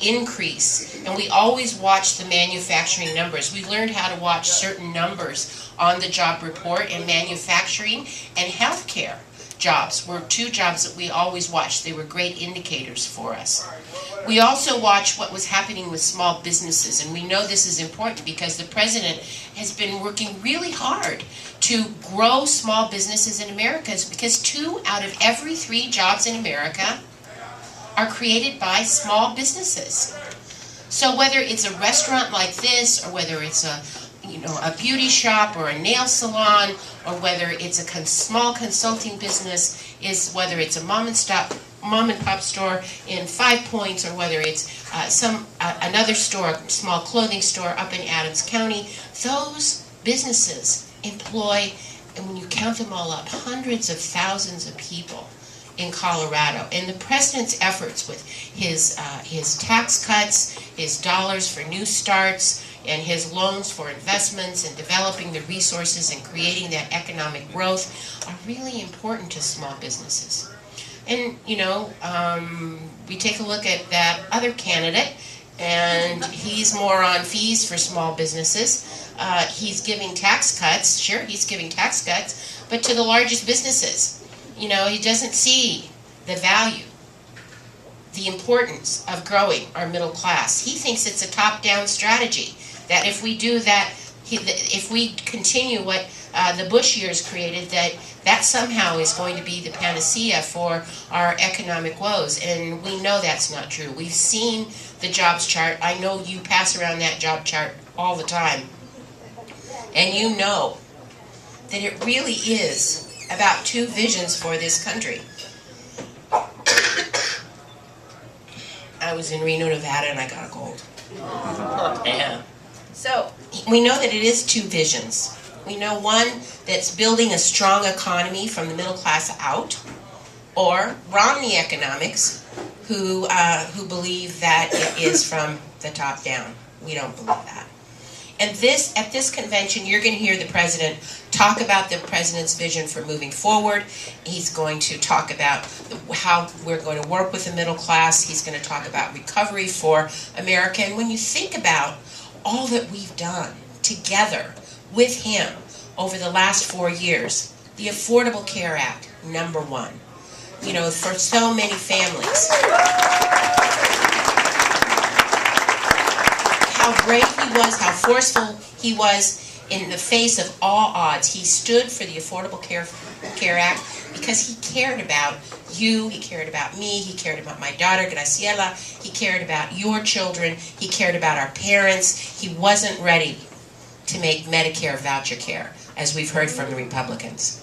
increase. And we always watch the manufacturing numbers. We learned how to watch certain numbers on the job report, and manufacturing and healthcare jobs were two jobs that we always watched. They were great indicators for us. We also watched what was happening with small businesses, and we know this is important because the president has been working really hard to grow small businesses in America, because 2 out of every 3 jobs in America are created by small businesses. So whether it's a restaurant like this, or whether it's a beauty shop or a nail salon, or whether it's a small consulting business, whether it's a mom and pop store in 5 Points, or whether it's another store, a small clothing store up in Adams County, those businesses employ, and when you count them all up, hundreds of thousands of people in Colorado. And the president's efforts with his tax cuts, his dollars for new starts, and his loans for investments and developing the resources and creating that economic growth are really important to small businesses. And, we take a look at that other candidate, and he's more on fees for small businesses. He's giving tax cuts. Sure, he's giving tax cuts, but to the largest businesses. He doesn't see the value, the importance of growing our middle class. He thinks it's a top-down strategy, that if we do that, if we continue what the Bush years created, that somehow is going to be the panacea for our economic woes. And we know that's not true. We've seen the jobs chart. I know you pass around that job chart all the time. And you know that it really is about 2 visions for this country. I was in Reno, Nevada, and I got a cold. Yeah. So we know that it is 2 visions. We know one that's building a strong economy from the middle class out, or Romney economics, who believe that it is from the top down. We don't believe that. And at this convention, you're going to hear the president talk about the president's vision for moving forward. He's going to talk about how we're going to work with the middle class. He's going to talk about recovery for America. And when you think about all that we've done together with him over the last 4 years, the Affordable Care Act, number 1, for so many families. How brave he was, how forceful he was in the face of all odds. He stood for the Affordable Care Act because he cared about you, he cared about me, he cared about my daughter, Graciela, he cared about your children, he cared about our parents. He wasn't ready to make Medicare voucher care, as we've heard from the Republicans.